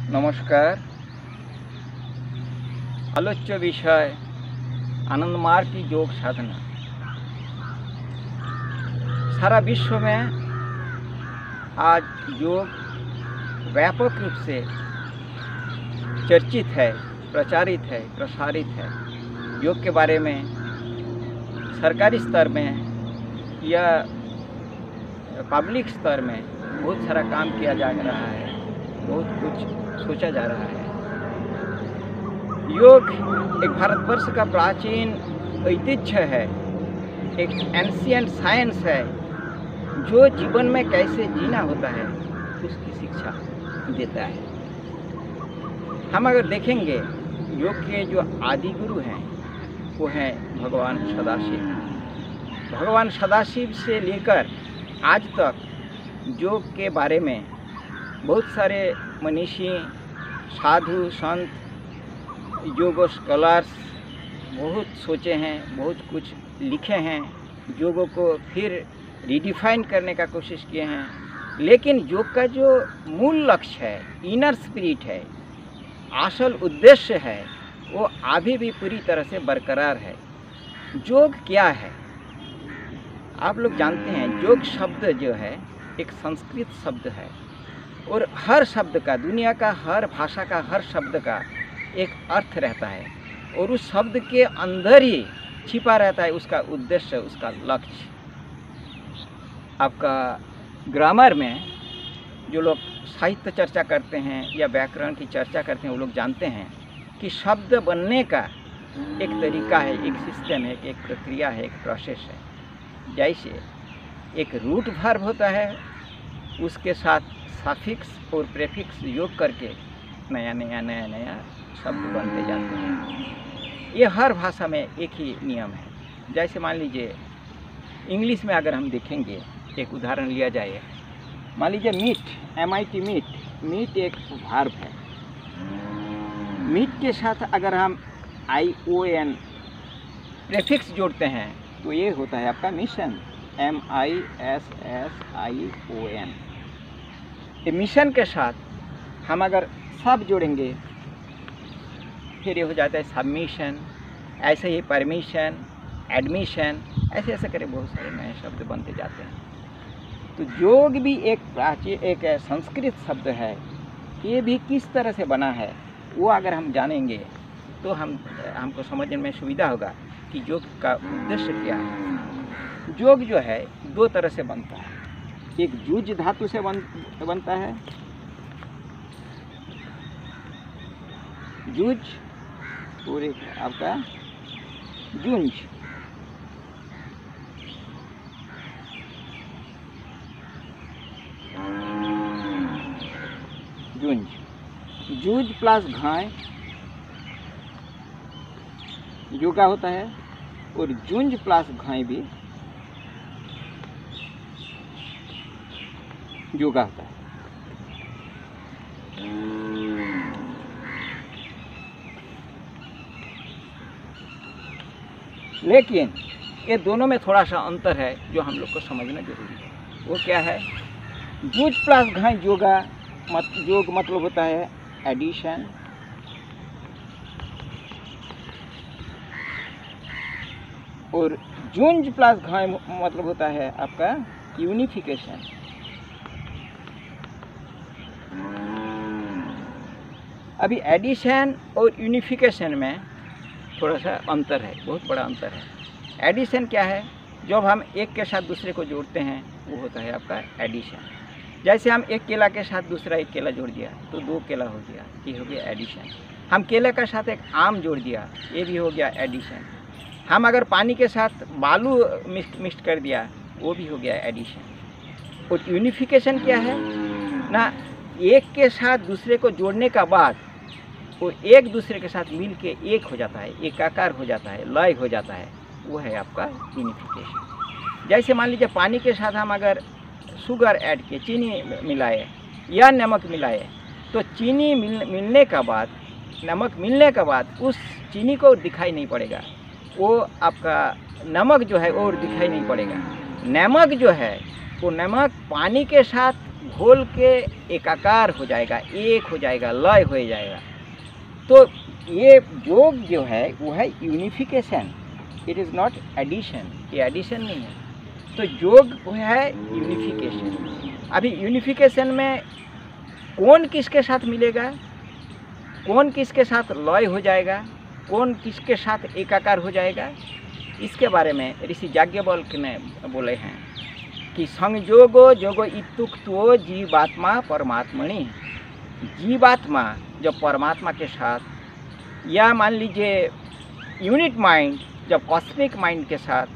नमस्कार। आलोच्य विषय आनंद मार्ग की योग साधना। सारा विश्व में आज योग व्यापक रूप से चर्चित है, प्रचारित है, प्रसारित है। योग के बारे में सरकारी स्तर में या पब्लिक स्तर में बहुत सारा काम किया जा रहा है, बहुत कुछ सोचा जा रहा है। योग एक भारतवर्ष का प्राचीन ऐतिह्य है, एक एंशिएंट साइंस है जो जीवन में कैसे जीना होता है उसकी शिक्षा देता है। हम अगर देखेंगे योग के जो आदि गुरु हैं वो हैं भगवान सदाशिव। भगवान सदाशिव से लेकर आज तक योग के बारे में बहुत सारे मनीषी, साधु, संत, योग स्कॉलर्स बहुत सोचे हैं, बहुत कुछ लिखे हैं, योग को फिर रिडिफाइन करने का कोशिश किए हैं। लेकिन योग का जो मूल लक्ष्य है, इनर स्पिरिट है, असल उद्देश्य है, वो अभी भी पूरी तरह से बरकरार है। योग क्या है? आप लोग जानते हैं योग शब्द जो है एक संस्कृत शब्द है और हर शब्द का, दुनिया का हर भाषा का हर शब्द का एक अर्थ रहता है और उस शब्द के अंदर ही छिपा रहता है उसका उद्देश्य, उसका लक्ष्य। आपका ग्रामर में जो लोग साहित्य चर्चा करते हैं या व्याकरण की चर्चा करते हैं वो लोग जानते हैं कि शब्द बनने का एक तरीका है, एक सिस्टम है, एक प्रक्रिया है, एक प्रोसेस है। जैसे एक रूट वर्ब होता है, उसके साथ सफिक्स और प्रीफिक्स योग करके नया शब्द बनते जाते हैं। ये हर भाषा में एक ही नियम है। जैसे मान लीजिए इंग्लिश में अगर हम देखेंगे, एक उदाहरण लिया जाए, मान लीजिए मीट, MIT मीट एक वर्ब है। मीट के साथ अगर हम ION प्रीफिक्स जोड़ते हैं तो ये होता है आपका मिशन, MISSION। मिशन के साथ हम अगर सब जोड़ेंगे फिर ये हो जाता है सबमिशन। ऐसे ही परमिशन, एडमिशन, ऐसे ऐसे करके बहुत सारे नए शब्द बनते जाते हैं। तो योग भी एक प्राचीन, एक संस्कृत शब्द है। ये भी किस तरह से बना है वो अगर हम जानेंगे तो हमको समझने में सुविधा होगा कि योग का उद्देश्य क्या है। योग जो है दो तरह से बनता है। एक जुज धातु से बनता है, जुज, और एक आपका जुंज। जुंज, जुज प्लस घाय योगा होता है और जुंज प्लस घाय भी योगा होता है। लेकिन ये दोनों में थोड़ा सा अंतर है जो हम लोग को समझना जरूरी है। वो क्या है? जुज प्लस घाय योगा योग मतलब होता है एडिशन, और जुंज प्लस घाय मतलब होता है आपका यूनिफिकेशन। अभी एडिशन और यूनिफिकेशन में थोड़ा सा अंतर है, बहुत बड़ा अंतर है। एडिशन क्या है? जब हम एक के साथ दूसरे को जोड़ते हैं वो होता है आपका एडिशन। जैसे हम एक केला के साथ दूसरा एक केला जोड़ दिया तो दो केला हो गया, ये हो गया एडिशन। हम केले के साथ एक आम जोड़ दिया, ये भी हो गया एडिशन। हम अगर पानी के साथ बालू मिक्स कर दिया वो भी हो गया एडिशन। और यूनिफिकेशन क्या है ना, एक के साथ दूसरे को जोड़ने का बाद वो एक दूसरे के साथ मिल के एक हो जाता है, एकाकार हो जाता है, लय हो जाता है, वो है आपका यूनिफिकेशन। जैसे मान लीजिए पानी के साथ हम अगर शुगर ऐड किए, चीनी मिलाए या नमक मिलाए, तो चीनी मिलने का बाद, नमक मिलने के बाद उस चीनी को दिखाई नहीं पड़ेगा, वो आपका नमक जो है वो दिखाई नहीं पड़ेगा। नमक जो है वो नमक पानी के साथ घोल के एकाकार हो जाएगा, एक हो जाएगा, लय हो जाएगा। तो ये योग जो है वो है unification, it is not addition, ये एडिशन नहीं है। तो योग वो है यूनिफिकेशन। अभी यूनिफिकेशन में कौन किसके साथ मिलेगा, कौन किसके साथ लय हो जाएगा, कौन किसके साथ एकाकार हो जाएगा, इसके बारे में ऋषि याज्ञवल्क्य ने बोले हैं कि संयोगो योगो इत्युक्तो जीवात्मा परमात्मनि। जीवात्मा जब परमात्मा के साथ, या मान लीजिए यूनिट माइंड जब कॉस्मिक माइंड के साथ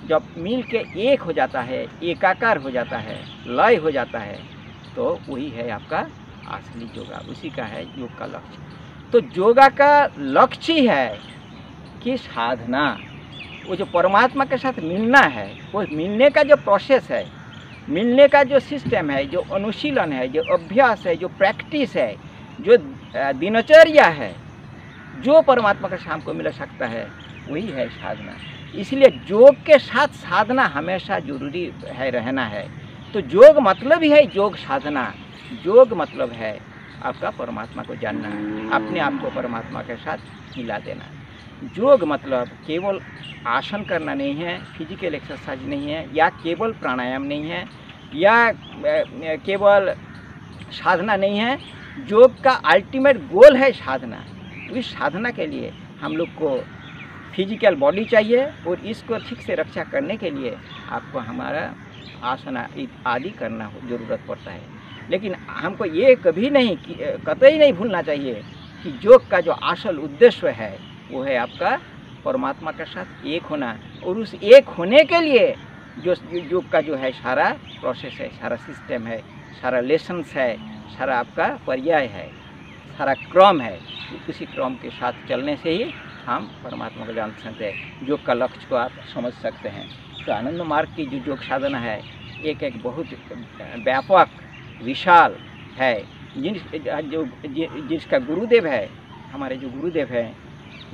जब मिल के एक हो जाता है, एकाकार हो जाता है, लय हो जाता है, तो वही है आपका असली योगा, उसी का है योग का लक्ष्य। तो योगा का लक्ष्य ही है कि साधना, वो जो परमात्मा के साथ मिलना है, वो मिलने का जो प्रोसेस है, मिलने का जो सिस्टम है, जो अनुशीलन है, जो अभ्यास है, जो प्रैक्टिस है, जो दिनचर्या है, जो परमात्मा के साथ को मिल सकता है, वही है साधना। इसलिए योग के साथ साधना हमेशा जरूरी है, रहना है। तो योग मतलब ही है योग साधना। योग मतलब है आपका परमात्मा को जानना, अपने आप को परमात्मा के साथ मिला देना। योग मतलब केवल आसन करना नहीं है, फिजिकल एक्सरसाइज नहीं है, या केवल प्राणायाम नहीं है, या केवल साधना नहीं है। योग का अल्टीमेट गोल है साधना। इस साधना के लिए हम लोग को फिजिकल बॉडी चाहिए, और इसको ठीक से रक्षा करने के लिए आपको हमारा आसन आदि करना ज़रूरत पड़ता है। लेकिन हमको ये कभी नहीं, कतई नहीं भूलना चाहिए कि योग का जो असल उद्देश्य है वो है आपका परमात्मा के साथ एक होना। और उस एक होने के लिए जो योग का जो है सारा प्रोसेस है, सारा सिस्टम है, सारा लेसन्स है, सारा आपका पर्याय है, सारा क्रम है, उसी क्रम के साथ चलने से ही हम परमात्मा को जान सकते हैं। योग का लक्ष्य को आप समझ सकते हैं। तो आनंद मार्ग की जो योग साधना है एक बहुत व्यापक विशाल है, जिसका गुरुदेव है, हमारे जो गुरुदेव हैं,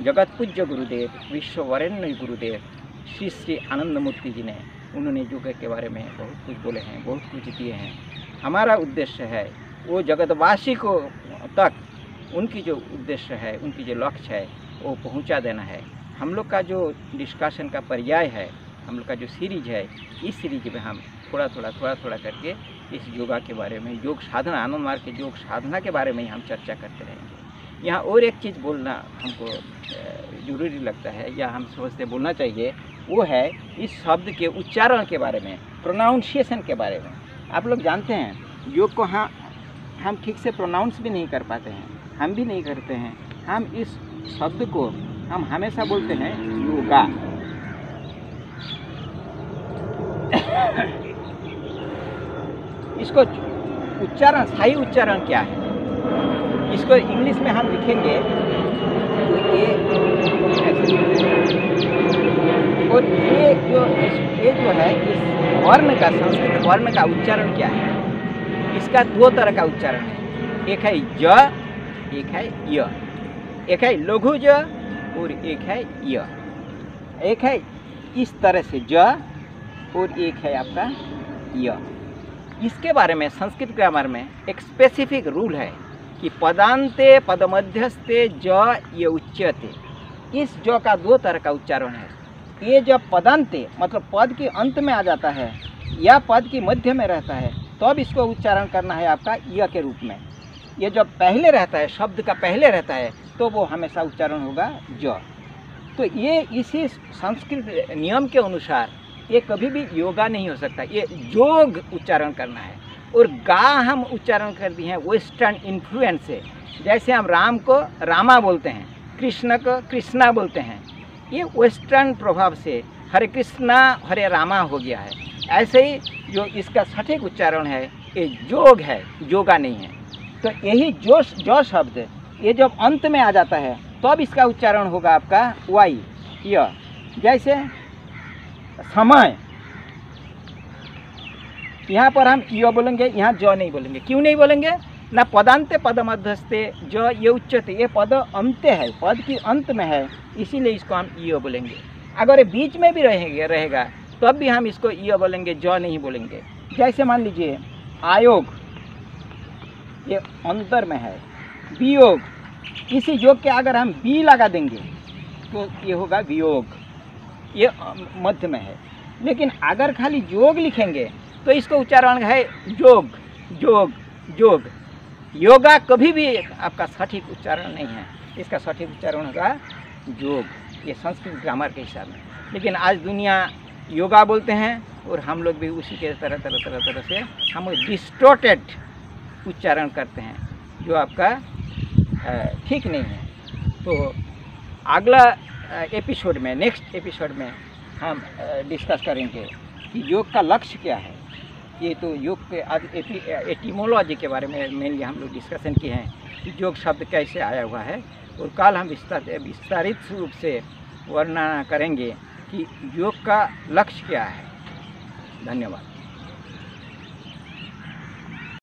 जगत पूज्य गुरुदेव, विश्ववरेण्य गुरुदेव श्री श्री आनंद मूर्ति जी ने, उन्होंने योग के बारे में बहुत कुछ बोले हैं, बहुत कुछ दिए हैं। हमारा उद्देश्य है वो जगतवासी को तक उनकी जो उद्देश्य है, उनकी जो लक्ष्य है वो पहुंचा देना है। हम लोग का जो डिस्कशन का पर्याय है, हम लोग का जो सीरीज है, इस सीरीज में हम थोड़ा थोड़ा करके इस योगा के बारे में, योग साधना, आनंद मार्ग के योग साधना के बारे में ही हम चर्चा करते रहेंगे। यहाँ और एक चीज़ बोलना हमको ज़रूरी लगता है, या हम सोचते बोलना चाहिए, वो है इस शब्द के उच्चारण के बारे में, प्रोनाउंसिएशन के बारे में। आप लोग जानते हैं योग को हम ठीक से प्रोनाउंस भी नहीं कर पाते हैं, हम भी नहीं करते हैं। हम इस शब्द को हम हमेशा बोलते हैं योगा। इसको उच्चारण, सही उच्चारण क्या है, इसको इंग्लिश में हम लिखेंगे तो ये ऐसे, और ये जो है इस वर्ण का, संस्कृत वर्ण का उच्चारण क्या है, इसका दो तरह का उच्चारण है। एक है ज, एक है य। एक है लघु ज और एक है य। एक है इस तरह से ज और एक है आपका य। इसके बारे में संस्कृत ग्रामर में एक स्पेसिफिक रूल है कि पदांते पदमध्यस्ते ज ये उच्यते। इस ज का दो तरह का उच्चारण है। ये जब पदांते मतलब पद के अंत में आ जाता है या पद के मध्य में रहता है, तो अब इसको उच्चारण करना है आपका य के रूप में। ये जब पहले रहता है, शब्द का पहले रहता है, तो वो हमेशा उच्चारण होगा ज। तो ये इसी संस्कृत नियम के अनुसार ये कभी भी योगा नहीं हो सकता, ये योग उच्चारण करना है। और गा हम उच्चारण कर दिए हैं वेस्टर्न इन्फ्लुएंस से। जैसे हम राम को रामा बोलते हैं, कृष्ण को कृष्णा बोलते हैं, ये वेस्टर्न प्रभाव से हरे कृष्णा हरे रामा हो गया है। ऐसे ही जो इसका सटीक उच्चारण है ये योग है, योगा नहीं है। तो यही जो शब्द ये जब अंत में आ जाता है तो अब इसका उच्चारण होगा आपका वाई य। जैसे समय, यहाँ पर हम य बोलेंगे, यहाँ ज नहीं बोलेंगे। क्यों नहीं बोलेंगे? ना पदांते पदमध्यस्ते ज ये उच्चते, ये पद अंत्य है, पद की अंत में है, इसीलिए इसको हम य बोलेंगे। अगर ये बीच में भी रहेगा तब भी हम इसको य बोलेंगे, ज नहीं बोलेंगे। जैसे मान लीजिए आयोग ये अंतर में है, वियोग, इसी योग के अगर हम बी लगा देंगे तो ये होगा वियोग, ये मध्य में है। लेकिन अगर खाली योग लिखेंगे तो इसका उच्चारण है योग योग योग। योगा कभी भी आपका सटीक उच्चारण नहीं है, इसका सटीक उच्चारण होगा योग, ये संस्कृत ग्रामर के हिसाब में। लेकिन आज दुनिया योगा बोलते हैं और हम लोग भी उसी के तरह से हम डिस्टोर्टेड उच्चारण करते हैं, जो आपका ठीक नहीं है। तो अगला एपिसोड में, नेक्स्ट एपिसोड में हम डिस्कस करेंगे कि योग का लक्ष्य क्या है। ये तो योग के आज एटिमोलॉजी के बारे में मेनली हम लोग डिस्कशन किए हैं कि योग शब्द कैसे आया हुआ है, और कल हम विस्तारित रूप से वर्णन करेंगे कि योग का लक्ष्य क्या है। धन्यवाद।